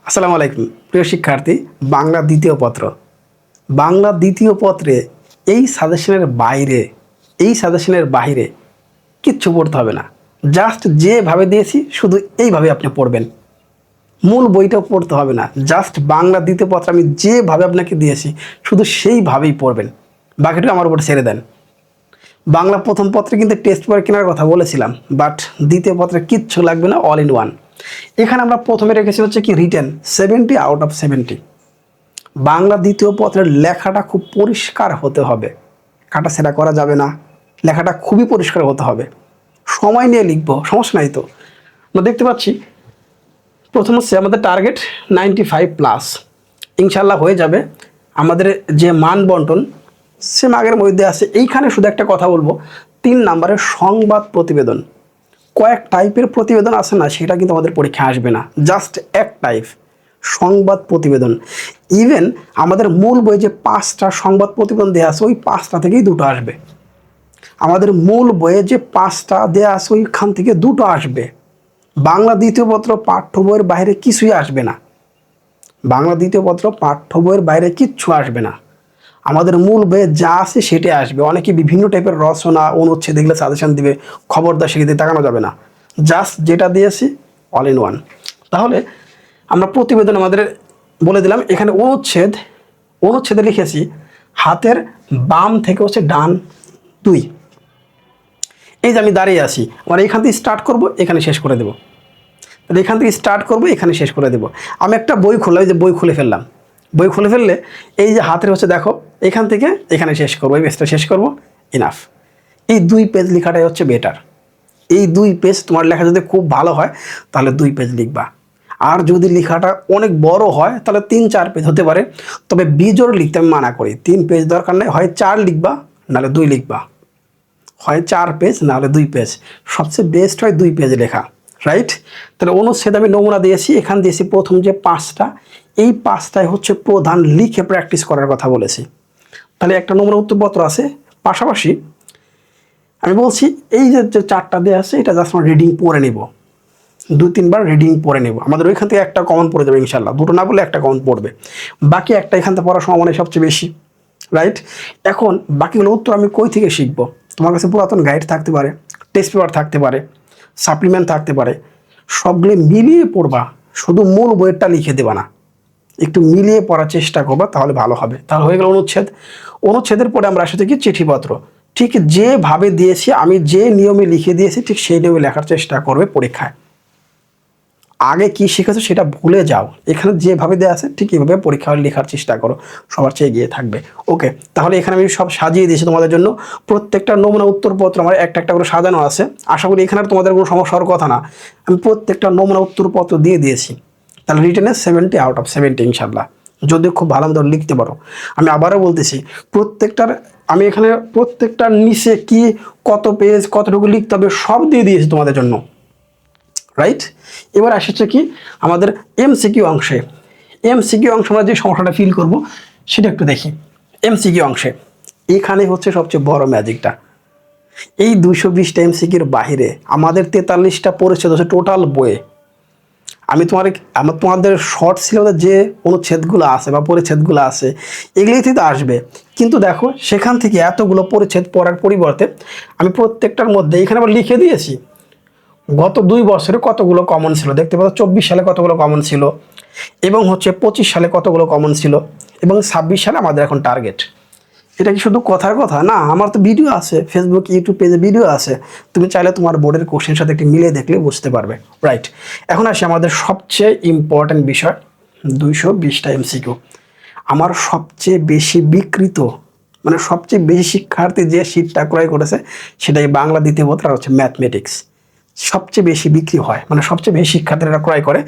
আসসালামু আলাইকুম প্রিয় শিক্ষার্থী। বাংলা দ্বিতীয় পত্র, বাংলা দ্বিতীয় পত্রে এই সাজেশনের বাইরে কিচ্ছু পড়তে হবে না। জাস্ট যেভাবে দিয়েছি শুধু এইভাবে আপনি পড়বেন। মূল বইটাও পড়তে হবে না, জাস্ট বাংলা দ্বিতীয় পত্র আমি যেভাবে আপনাকে দিয়েছি শুধু সেইভাবেই পড়বেন, বাকিটা আমার উপর ছেড়ে দেন। বাংলা প্রথম পত্রে কিন্তু টেস্ট পেপার কেনার কথা বলেছিলাম, বাট দ্বিতীয় পত্রে কিচ্ছু লাগবে না, অল ইন ওয়ান। এখানে আমরা প্রথমে রেখেছি হচ্ছে কি রিটেন 70/70। বাংলা দ্বিতীয় পত্রের লেখাটা খুব পরিষ্কার হতে হবে, কাটাছেঁড়া করা যাবে না, লেখাটা খুবই পরিষ্কার হতে হবে। সময় নিয়ে লিখবো, সমস্যা নাই তো। আমরা দেখতে পাচ্ছি প্রথম হচ্ছে আমাদের টার্গেট 95+, ইনশাল্লাহ হয়ে যাবে। আমাদের যে মান বন্টন সেম আগের মধ্যে আছে। এইখানে শুধু একটা কথা বলবো, 3 নম্বরের সংবাদ প্রতিবেদন, কয়েক টাইপের প্রতিবেদন আছে না, সেটা কিন্তু আমাদের পরীক্ষায় আসবে না, জাস্ট এক টাইপ সংবাদ প্রতিবেদন। ইভেন আমাদের মূল বই যে 5টা সংবাদ প্রতিবেদন দেওয়া আছে ওই 5টা থেকেই 2টো আসবে। আমাদের মূল বইয়ে যে 5টা দেওয়া আছে ওইখান থেকে 2টো আসবে। বাংলা দ্বিতীয় পত্র পাঠ্য বইয়ের বাইরে কিছুই আসবে না, বাংলা দ্বিতীয় পত্র পাঠ্য বইয়ের বাইরে কিচ্ছু আসবে না। আমাদের মূল বইয়ে যা আছে সেটাই আসবে। অনেকে বিভিন্ন টাইপের রচনা অনুচ্ছেদ এগুলো সাজেশন দিবে, খবরদার সেদিকে তাকানো যাবে না, জাস্ট যেটা দিয়েছি অল ইন ওয়ান। তাহলে আমরা প্রতিবেদন আমাদের বলে দিলাম। এখানে অনুচ্ছেদে লিখেছি হাতের বাম থেকে হচ্ছে ডান 2। এই যে আমি দাঁড়িয়ে আছি, আমার এখান থেকে স্টার্ট করব, এখানে শেষ করে দেবো। তাহলে এখান থেকে স্টার্ট করবো, এখানে শেষ করে দেবো। আমি একটা বই খুললাম, এই যে বই খুলে ফেললাম, বই খুলে ফেললে এই যে হাতের হচ্ছে দেখো এখান থেকে এখানে শেষ করবো, এই পেজটা শেষ করবো, ইনাফ। এই 2 পেজ লেখাটাই হচ্ছে বেটার। এই 2 পেজ তোমার লেখা যদি খুব ভালো হয় তাহলে 2 পেজ লিখবা। আর যদি লেখাটা অনেক বড় হয় তাহলে 3-4 পেজ হতে পারে, তবে বিজোড় লিখতে আমি মানা করি। 3 পেজ দরকার নেই, হয় 4 লিখবা নাহলে 2 লিখবা, হয় 4 পেজ নাহলে 2 পেজ। সবচেয়ে বেস্ট হয় 2 পেজ লেখা, রাইট? তাহলে অনুচ্ছেদ আমি নমুনা দিয়েছি, এখান দিয়েছি প্রথম যে 5টা, এই 5টায় হচ্ছে প্রধান, লিখে প্র্যাকটিস করার কথা বলেছি। তাহলে একটা নমুনা উত্তরপত্র আছে। পাশাপাশি আমি বলছি এই যে 4টা দেওয়া আছে এটা জাস্ট আমরা রিডিং পড়ে নেব, 2-3 বার রিডিং পড়ে নেব। আমাদের ওইখান থেকে একটা কমন পড়ে যাবে ইনশাল্লাহ, 2টো না বলে একটা কমন পড়বে, বাকি একটা এখান থেকে পড়ার সম্ভাবনা সবচেয়ে বেশি, রাইট? এখন বাকিগুলো উত্তর আমি কই থেকে শিখবো? তোমার কাছে পুরাতন গাইড থাকতে পারে, টেস্ট পেপার থাকতে পারে, সাপ্লিমেন্ট থাকতে পারে, সবগুলো মিলিয়ে পড়বা, শুধু মূল বইয়েরটা লিখে দেবা না, একটু মিলিয়ে পড়ার চেষ্টা করবা, তাহলে ভালো হবে। তাহলে হয়ে গেল অনুচ্ছেদ। অনুচ্ছেদের পরে আমরা আসে কি চিঠিপত্র। ঠিক যেভাবে দিয়েছি, আমি যে নিয়মে লিখে দিয়েছি ঠিক সেই নিয়মে লেখার চেষ্টা করবে পরীক্ষায়। আগে কি শিখেছো সেটা ভুলে যাও, এখানে যেভাবে দেওয়া আছে ঠিক এইভাবে পরীক্ষা লেখার চেষ্টা করো, সবার চেয়ে এগিয়ে থাকবে। ওকে, তাহলে এখানে আমি সব সাজিয়ে দিয়েছি তোমাদের জন্য। প্রত্যেকটা নমুনা উত্তরপত্র আমার একটা একটা করে সাজানো আছে। আশা করি এখানে তোমাদের কোনো সমস্যা হওয়ার কথা না, আমি প্রত্যেকটা নমুনা উত্তরপত্র দিয়ে দিয়েছি। তাহলে রিটেনে 70/70 ইনশাল্লাহ, যদি খুব ভালো মতো লিখতে পারো। আমি আবারও বলতেছি, আমি এখানে প্রত্যেকটার নিচে কি কত পেজ কতটুকু লিখতে হবে সব দিয়ে দিয়েছি তোমাদের জন্য, রাইট? এবার আসছে কি আমাদের এমসিকিউ অংশে। এমসিকিউ অংশে আমরা যে সমস্যাটা ফিল করব সেটা একটু দেখি। এমসিকিউ অংশে এখানে হচ্ছে সবচেয়ে বড় ম্যাজিকটা। এই 220টা এমসিকিউর বাহিরে আমাদের 43টা পরিচ্ছেদ হচ্ছে টোটাল বইয়ে। তোমাদের শর্ট সিলেবাসে যে অনুচ্ছেদগুলো আছে বা পরিচ্ছেদগুলো আছে এগুলোই তো আসবে, কিন্তু দেখো সেখান থেকে এতগুলো পরিচ্ছেদ পড়ার পরিবর্তে আমি প্রত্যেকটার মধ্যে এখানে আবার লিখে দিয়েছি গত 2 বছরে কতগুলো কমন ছিল। দেখতে পাচ্ছ 24 সালে কতগুলো কমন ছিল, এবং হচ্ছে 25 সালে কতগুলো কমন ছিল, এবং 26 সালে আমাদের এখন টার্গেট। এটা কি শুধু কথার কথা না, আমার তো ভিডিও আছে, ফেসবুক ইউটিউব পেজে ভিডিও আছে, তুমি চাইলে তোমার বোর্ডের কোশ্চেনের সাথে একটি মিলিয়ে দেখলে বুঝতে পারবে, রাইট? এখন আসি আমাদের সবচেয়ে ইম্পর্ট্যান্ট বিষয়, 220টা এমসিকিউ। আমার সবচেয়ে বেশি বিকৃত, মানে সবচেয়ে বেশি শিক্ষার্থী যে শীটটা ক্রয় করেছে সেটাই বাংলা দ্বিতীয় পত্র আর হচ্ছে ম্যাথমেটিক্স। সবচেয়ে বেশি বিক্রি হয়, মানে সবচেয়ে বেশি শিক্ষার্থীরা ক্রয় করে।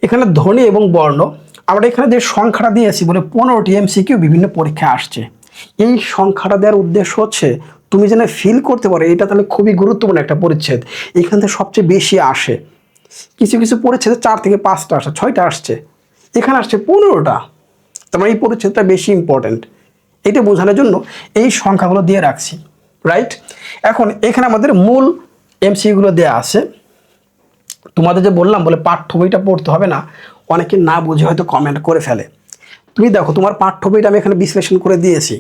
এখানে ধ্বনি এবং বর্ণ, আমরা এখানে যে সংখ্যাটা দিয়েছি বলে 15টি এমসিকিউ বিভিন্ন পরীক্ষায় আসছে। এই সংখ্যাটা দেওয়ার উদ্দেশ্য হচ্ছে তুমি যেন ফিল করতে পারো এটা তাহলে খুবই গুরুত্বপূর্ণ একটা পরিচ্ছেদ, এখান থেকে সবচেয়ে বেশি আসে। কিছু কিছু পরিচ্ছেদে 4 থেকে 5টা আসে, 6টা আসছে, এখানে আসছে 15টা। তোমার এই পরিচ্ছেদটা বেশি ইম্পর্টেন্ট, এটা বোঝানোর জন্য এই সংখ্যাগুলো দিয়ে রাখছি, রাইট? এখন এখানে আমাদের মূল এমসিকিউগুলো দেওয়া আছে। তোমাদের যে বললাম বলে পাঠ্য বইটা পড়তে হবে না, অনেকে না বুঝে হয়তো কমেন্ট করে ফেলে। তুমি দেখো তোমার পাঠ্য বইটা আমি এখানে বিশ্লেষণ করে দিয়েছি,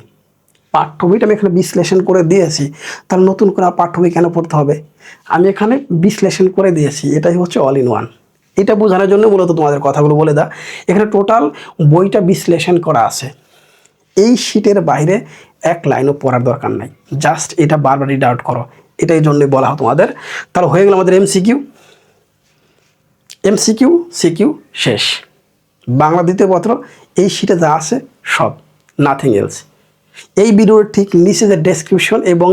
পাঠ্য বইটা আমি এখানে বিশ্লেষণ করে দিয়েছি, তাহলে নতুন করে আর পাঠ্য বই কেন পড়তে হবে? আমি এখানে বিশ্লেষণ করে দিয়েছি, এটাই হচ্ছে অল ইন ওয়ান। এটা বোঝানোর জন্য মূলত তোমাদের কথাগুলো বলে দাও। এখানে টোটাল বইটা বিশ্লেষণ করা আছে, এই শীটের বাইরে এক লাইনও পড়ার দরকার নাই, জাস্ট এটা বারবার রিড আউট করো, এটাই জন্যই বলা হয় তোমাদের। তাহলে হয়ে গেল আমাদের এমসিকিউ, এমসিকিউ সিকিউ শেষ। বাংলা দ্বিতীয় পত্র এই শীটে যা আছে সব, নাথিং এলস। এই ভিডিওর ঠিক নিচে যে ডেসক্রিপশন এবং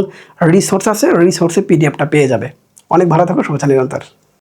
রিসোর্স আছে, রিসোর্সে পিডিএফটা পেয়ে যাবে। অনেক ভালো থাকো, শুভেচ্ছা নিরন্তর।